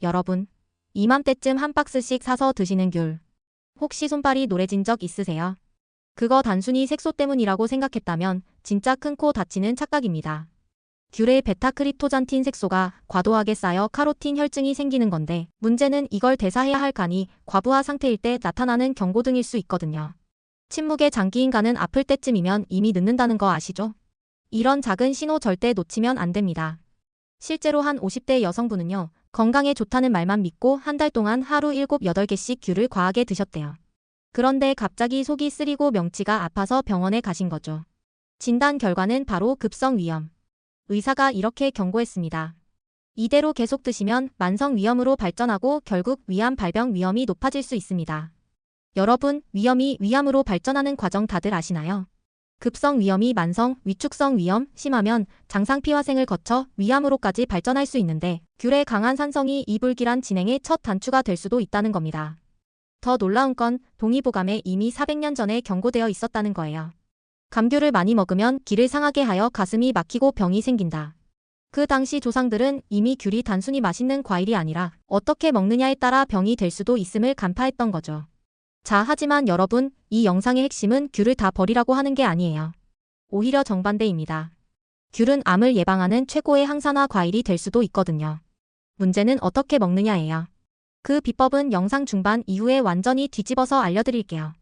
여러분, 이맘때쯤 한 박스씩 사서 드시는 귤. 혹시 손발이 노래진 적 있으세요? 그거 단순히 색소 때문이라고 생각했다면 진짜 큰 코 다치는 착각입니다. 귤의 베타크립토잔틴 색소가 과도하게 쌓여 카로틴 혈증이 생기는 건데, 문제는 이걸 대사해야 할 간이 과부하 상태일 때 나타나는 경고등일 수 있거든요. 침묵의 장기인 간은 아플 때쯤이면 이미 늦는다는 거 아시죠? 이런 작은 신호 절대 놓치면 안 됩니다. 실제로 한 50대 여성분은요, 건강에 좋다는 말만 믿고 한 달 동안 하루 7, 8개씩 귤을 과하게 드셨대요. 그런데 갑자기 속이 쓰리고 명치가 아파서 병원에 가신 거죠. 진단 결과는 바로 급성 위염. 의사가 이렇게 경고했습니다. 이대로 계속 드시면 만성 위염으로 발전하고 결국 위암 발병 위험이 높아질 수 있습니다. 여러분, 위염이 위암으로 발전하는 과정 다들 아시나요? 급성 위염이 만성, 위축성 위염, 심하면 장상피화생을 거쳐 위암으로까지 발전할 수 있는데, 귤의 강한 산성이 이 불길한 진행의 첫 단추가 될 수도 있다는 겁니다. 더 놀라운 건 동의보감에 이미 400년 전에 경고되어 있었다는 거예요. 감귤을 많이 먹으면 기를 상하게 하여 가슴이 막히고 병이 생긴다. 그 당시 조상들은 이미 귤이 단순히 맛있는 과일이 아니라 어떻게 먹느냐에 따라 병이 될 수도 있음을 간파했던 거죠. 자, 하지만 여러분, 이 영상의 핵심은 귤을 다 버리라고 하는 게 아니에요. 오히려 정반대입니다. 귤은 암을 예방하는 최고의 항산화 과일이 될 수도 있거든요. 문제는 어떻게 먹느냐예요. 그 비법은 영상 중반 이후에 완전히 뒤집어서 알려드릴게요.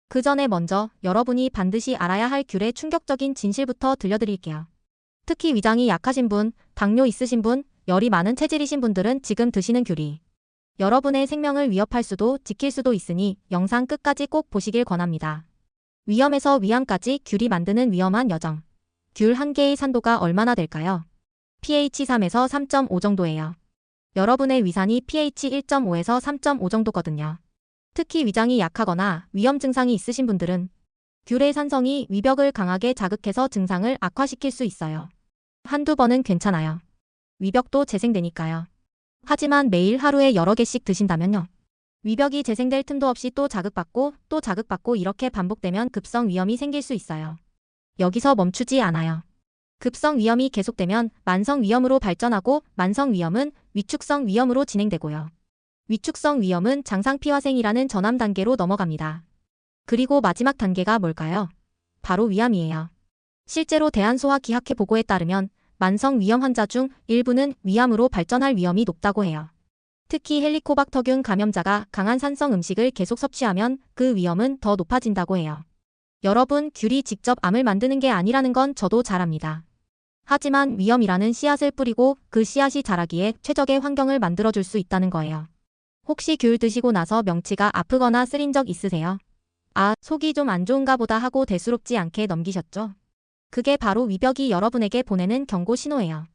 그 전에 먼저 여러분이 반드시 알아야 할 귤의 충격적인 진실부터 들려드릴게요. 특히 위장이 약하신 분, 당뇨 있으신 분, 열이 많은 체질이신 분들은 지금 드시는 귤이 여러분의 생명을 위협할 수도 지킬 수도 있으니 영상 끝까지 꼭 보시길 권합니다. 위염에서 위암까지 귤이 만드는 위험한 여정. 귤 한 개의 산도가 얼마나 될까요? pH 3에서 3.5 정도예요. 여러분의 위산이 pH 1.5에서 3.5 정도거든요. 특히 위장이 약하거나 위염 증상이 있으신 분들은 귤의 산성이 위벽을 강하게 자극해서 증상을 악화시킬 수 있어요. 한두 번은 괜찮아요. 위벽도 재생되니까요. 하지만 매일 하루에 여러 개씩 드신다면요. 위벽이 재생될 틈도 없이 또 자극받고 이렇게 반복되면 급성 위염이 생길 수 있어요. 여기서 멈추지 않아요. 급성 위염이 계속되면 만성 위염으로 발전하고 만성 위염은 위축성 위염으로 진행되고요. 위축성 위염은 장상피화생이라는 전암 단계로 넘어갑니다. 그리고 마지막 단계가 뭘까요? 바로 위암이에요. 실제로 대한소아기학회 보고에 따르면 만성 위염 환자 중 일부는 위암으로 발전할 위험이 높다고 해요. 특히 헬리코박터균 감염자가 강한 산성 음식을 계속 섭취하면 그 위험은 더 높아진다고 해요. 여러분, 귤이 직접 암을 만드는 게 아니라는 건 저도 잘 압니다. 하지만 위염이라는 씨앗을 뿌리고 그 씨앗이 자라기에 최적의 환경을 만들어줄 수 있다는 거예요. 혹시 귤 드시고 나서 명치가 아프거나 쓰린 적 있으세요? 아, 속이 좀 안 좋은가 보다 하고 대수롭지 않게 넘기셨죠? 그게 바로 위벽이 여러분에게 보내는 경고 신호예요.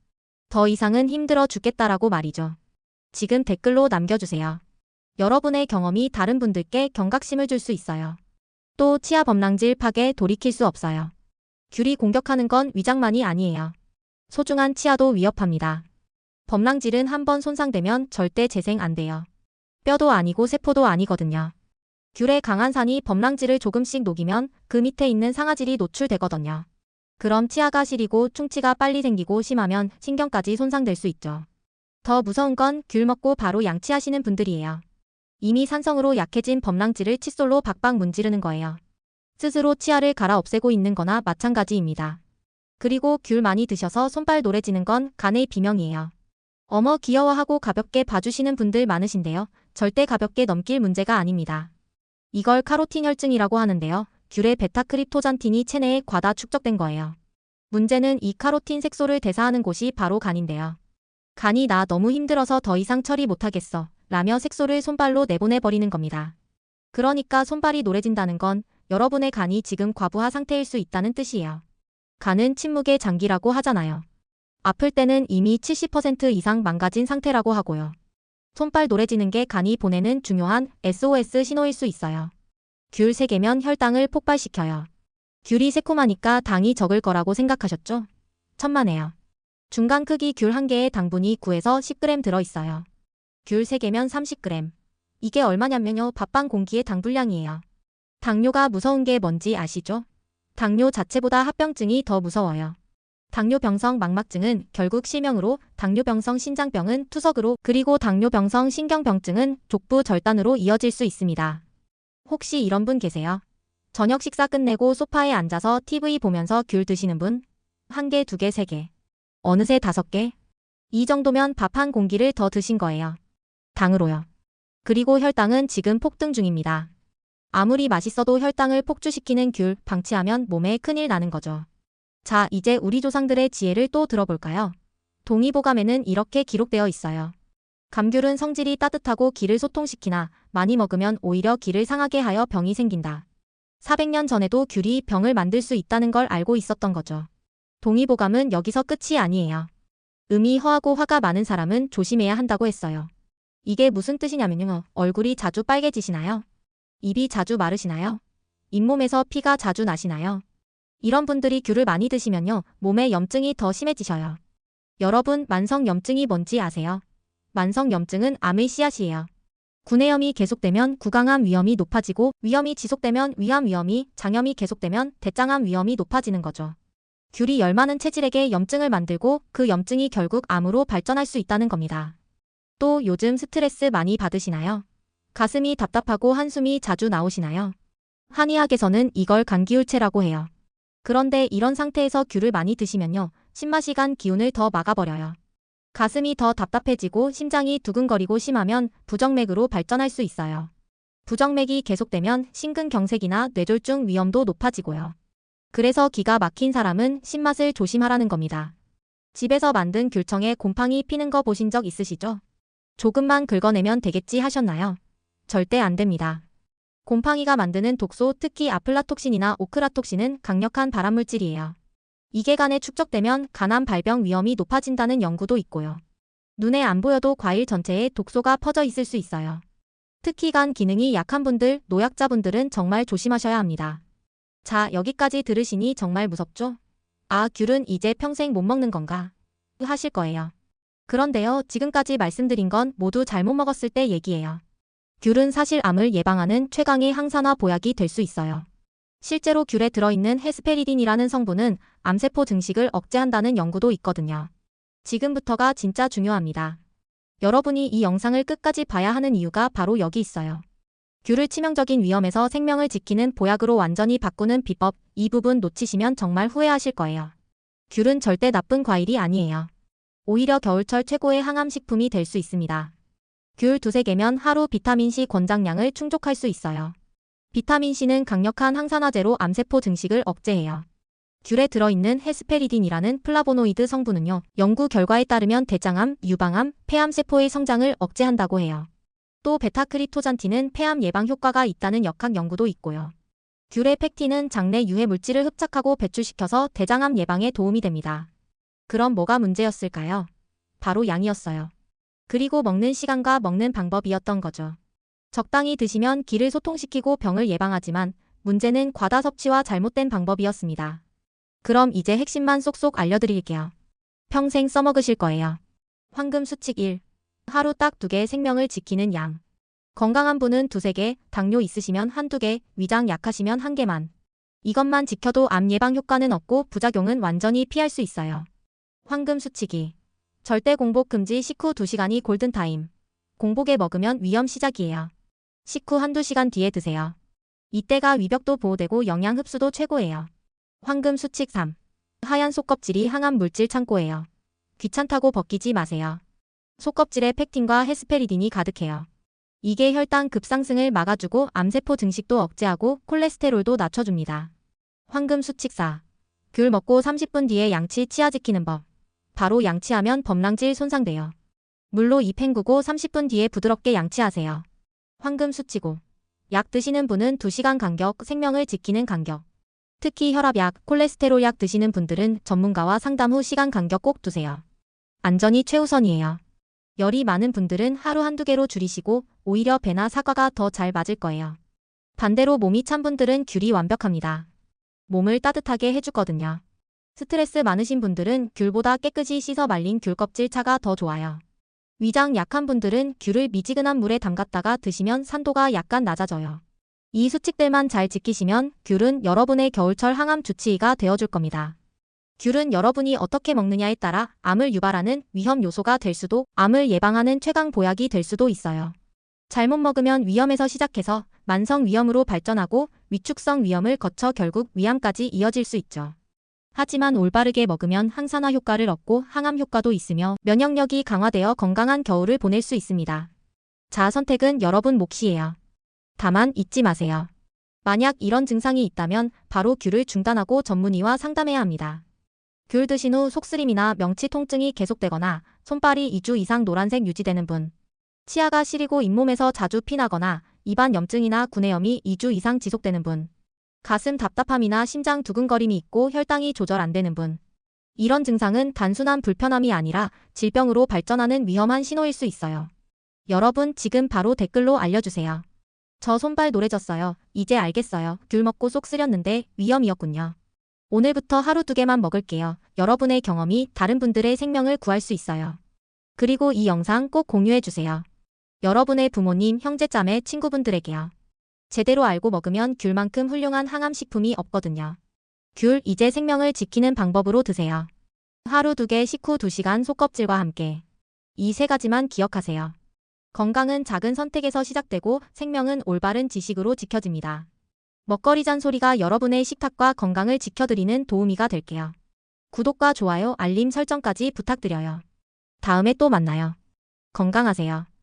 더 이상은 힘들어 죽겠다라고 말이죠. 지금 댓글로 남겨주세요. 여러분의 경험이 다른 분들께 경각심을 줄 수 있어요. 또 치아 범랑질 파괴 돌이킬 수 없어요. 귤이 공격하는 건 위장만이 아니에요. 소중한 치아도 위협합니다. 범랑질은 한번 손상되면 절대 재생 안 돼요. 뼈도 아니고 세포도 아니거든요. 귤의 강한 산이 범랑질을 조금씩 녹이면 그 밑에 있는 상아질이 노출되거든요. 그럼 치아가 시리고 충치가 빨리 생기고 심하면 신경까지 손상될 수 있죠. 더 무서운 건 귤 먹고 바로 양치하시는 분들이에요. 이미 산성으로 약해진 범랑질을 칫솔로 박박 문지르는 거예요. 스스로 치아를 갈아 없애고 있는 거나 마찬가지입니다. 그리고 귤 많이 드셔서 손발 노래지는 건 간의 비명이에요. 어머 귀여워하고 가볍게 봐주시는 분들 많으신데요. 절대 가볍게 넘길 문제가 아닙니다. 이걸 카로틴 혈증이라고 하는데요. 귤의 베타크립토잔틴이 체내에 과다 축적된 거예요. 문제는 이 카로틴 색소를 대사하는 곳이 바로 간인데요. 간이 나 너무 힘들어서 더 이상 처리 못하겠어 라며 색소를 손발로 내보내버리는 겁니다. 그러니까 손발이 노래진다는 건 여러분의 간이 지금 과부하 상태일 수 있다는 뜻이에요. 간은 침묵의 장기라고 하잖아요. 아플 때는 이미 70% 이상 망가진 상태라고 하고요. 손발 노래지는 게 간이 보내는 중요한 SOS 신호일 수 있어요. 귤 3개면 혈당을 폭발시켜요. 귤이 새콤하니까 당이 적을 거라고 생각하셨죠? 천만에요. 중간 크기 귤 1개에 당분이 9에서 10g 들어있어요. 귤 3개면 30g. 이게 얼마냐면요. 밥 한 공기의 당 분량이에요. 당뇨가 무서운 게 뭔지 아시죠? 당뇨 자체보다 합병증이 더 무서워요. 당뇨병성 망막증은 결국 실명으로, 당뇨병성 신장병은 투석으로, 그리고 당뇨병성 신경병증은 족부 절단으로 이어질 수 있습니다. 혹시 이런 분 계세요? 저녁 식사 끝내고 소파에 앉아서 TV 보면서 귤 드시는 분? 1개, 2개, 3개. 어느새 5개? 이 정도면 밥 한 공기를 더 드신 거예요. 당으로요. 그리고 혈당은 지금 폭등 중입니다. 아무리 맛있어도 혈당을 폭주시키는 귤 방치하면 몸에 큰일 나는 거죠. 자, 이제 우리 조상들의 지혜를 또 들어볼까요? 동의보감에는 이렇게 기록되어 있어요. 감귤은 성질이 따뜻하고 기를 소통시키나 많이 먹으면 오히려 기를 상하게 하여 병이 생긴다. 400년 전에도 귤이 병을 만들 수 있다는 걸 알고 있었던 거죠. 동의보감은 여기서 끝이 아니에요. 음이 허하고 화가 많은 사람은 조심해야 한다고 했어요. 이게 무슨 뜻이냐면요. 얼굴이 자주 빨개지시나요? 입이 자주 마르시나요? 잇몸에서 피가 자주 나시나요? 이런 분들이 귤을 많이 드시면요. 몸에 염증이 더 심해지셔요. 여러분, 만성염증이 뭔지 아세요? 만성염증은 암의 씨앗이에요. 구내염이 계속되면 구강암 위험이 높아지고 위염이 지속되면 위암 위험이, 장염이 계속되면 대장암 위험이 높아지는 거죠. 귤이 열 많은 체질에게 염증을 만들고 그 염증이 결국 암으로 발전할 수 있다는 겁니다. 또 요즘 스트레스 많이 받으시나요? 가슴이 답답하고 한숨이 자주 나오시나요? 한의학에서는 이걸 감기울체라고 해요. 그런데 이런 상태에서 귤을 많이 드시면요. 신맛이 간 기운을 더 막아버려요. 가슴이 더 답답해지고 심장이 두근거리고 심하면 부정맥으로 발전할 수 있어요. 부정맥이 계속되면 심근경색이나 뇌졸중 위험도 높아지고요. 그래서 기가 막힌 사람은 신맛을 조심하라는 겁니다. 집에서 만든 귤청에 곰팡이 피는 거 보신 적 있으시죠? 조금만 긁어내면 되겠지 하셨나요? 절대 안 됩니다. 곰팡이가 만드는 독소, 특히 아플라톡신이나 오크라톡신은 강력한 발암물질이에요. 이게 간에 축적되면 간암 발병 위험이 높아진다는 연구도 있고요. 눈에 안 보여도 과일 전체에 독소가 퍼져 있을 수 있어요. 특히 간 기능이 약한 분들, 노약자분들은 정말 조심하셔야 합니다. 자, 여기까지 들으시니 정말 무섭죠? 아, 귤은 이제 평생 못 먹는 건가? 하실 거예요. 그런데요, 지금까지 말씀드린 건 모두 잘못 먹었을 때 얘기예요. 귤은 사실 암을 예방하는 최강의 항산화 보약이 될 수 있어요. 실제로 귤에 들어있는 헤스페리딘이라는 성분은 암세포 증식을 억제한다는 연구도 있거든요. 지금부터가 진짜 중요합니다. 여러분이 이 영상을 끝까지 봐야 하는 이유가 바로 여기 있어요. 귤을 치명적인 위험에서 생명을 지키는 보약으로 완전히 바꾸는 비법, 이 부분 놓치시면 정말 후회하실 거예요. 귤은 절대 나쁜 과일이 아니에요. 오히려 겨울철 최고의 항암식품이 될 수 있습니다. 귤 2-3개면 하루 비타민C 권장량을 충족할 수 있어요. 비타민C는 강력한 항산화제로 암세포 증식을 억제해요. 귤에 들어있는 헤스페리딘이라는 플라보노이드 성분은요, 연구 결과에 따르면 대장암, 유방암, 폐암세포의 성장을 억제한다고 해요. 또 베타크립토잔틴은 폐암 예방 효과가 있다는 역학 연구도 있고요. 귤의 펙틴은 장내 유해 물질을 흡착하고 배출시켜서 대장암 예방에 도움이 됩니다. 그럼 뭐가 문제였을까요? 바로 양이었어요. 그리고 먹는 시간과 먹는 방법이었던 거죠. 적당히 드시면 기를 소통시키고 병을 예방하지만 문제는 과다 섭취와 잘못된 방법이었습니다. 그럼 이제 핵심만 쏙쏙 알려드릴게요. 평생 써먹으실 거예요. 황금 수칙 1. 하루 딱 2개 생명을 지키는 양. 건강한 분은 2-3개, 당뇨 있으시면 1-2개, 위장 약하시면 1개만. 이것만 지켜도 암 예방 효과는 없고 부작용은 완전히 피할 수 있어요. 황금 수칙 2. 절대 공복 금지 식후 2시간이 골든타임. 공복에 먹으면 위험 시작이에요. 식후 1-2시간 뒤에 드세요. 이때가 위벽도 보호되고 영양 흡수도 최고예요. 황금 수칙 3. 하얀 속껍질이 항암 물질 창고예요. 귀찮다고 벗기지 마세요. 속껍질에 펙틴과 헤스페리딘이 가득해요. 이게 혈당 급상승을 막아주고 암세포 증식도 억제하고 콜레스테롤도 낮춰줍니다. 황금 수칙 4. 귤 먹고 30분 뒤에 양치 치아 지키는 법. 바로 양치하면 범랑질 손상돼요. 물로 입 헹구고 30분 뒤에 부드럽게 양치하세요. 황금 수칙 5. 약 드시는 분은 2시간 간격, 생명을 지키는 간격. 특히 혈압약, 콜레스테롤 약 드시는 분들은 전문가와 상담 후 시간 간격 꼭 두세요. 안전이 최우선이에요. 열이 많은 분들은 하루 1-2개로 줄이시고 오히려 배나 사과가 더 잘 맞을 거예요. 반대로 몸이 찬 분들은 귤이 완벽합니다. 몸을 따뜻하게 해주거든요. 스트레스 많으신 분들은 귤보다 깨끗이 씻어 말린 귤 껍질 차가 더 좋아요. 위장 약한 분들은 귤을 미지근한 물에 담갔다가 드시면 산도가 약간 낮아져요. 이 수칙들만 잘 지키시면 귤은 여러분의 겨울철 항암 주치의가 되어줄 겁니다. 귤은 여러분이 어떻게 먹느냐에 따라 암을 유발하는 위험 요소가 될 수도, 암을 예방하는 최강 보약이 될 수도 있어요. 잘못 먹으면 위염에서 시작해서 만성 위염으로 발전하고 위축성 위염을 거쳐 결국 위암까지 이어질 수 있죠. 하지만 올바르게 먹으면 항산화 효과를 얻고 항암 효과도 있으며 면역력이 강화되어 건강한 겨울을 보낼 수 있습니다. 자아 선택은 여러분 몫이에요. 다만 잊지 마세요. 만약 이런 증상이 있다면 바로 귤을 중단하고 전문의와 상담해야 합니다. 귤 드신 후 속쓰림이나 명치 통증이 계속되거나 손발이 2주 이상 노란색 유지되는 분, 치아가 시리고 잇몸에서 자주 피나거나 입안 염증이나 구내염이 2주 이상 지속되는 분, 가슴 답답함이나 심장 두근거림이 있고 혈당이 조절 안 되는 분. 이런 증상은 단순한 불편함이 아니라 질병으로 발전하는 위험한 신호일 수 있어요. 여러분 지금 바로 댓글로 알려주세요. 저 손발 노래졌어요. 이제 알겠어요. 귤 먹고 속 쓰렸는데 위험이었군요. 오늘부터 하루 2개만 먹을게요. 여러분의 경험이 다른 분들의 생명을 구할 수 있어요. 그리고 이 영상 꼭 공유해주세요. 여러분의 부모님, 형제자매, 친구분들에게요. 제대로 알고 먹으면 귤만큼 훌륭한 항암식품이 없거든요. 귤 이제 생명을 지키는 방법으로 드세요. 하루 2개 식후 2시간 속껍질과 함께. 이 3가지만 기억하세요. 건강은 작은 선택에서 시작되고 생명은 올바른 지식으로 지켜집니다. 먹거리 잔소리가 여러분의 식탁과 건강을 지켜드리는 도우미가 될게요. 구독과 좋아요, 알림 설정까지 부탁드려요. 다음에 또 만나요. 건강하세요.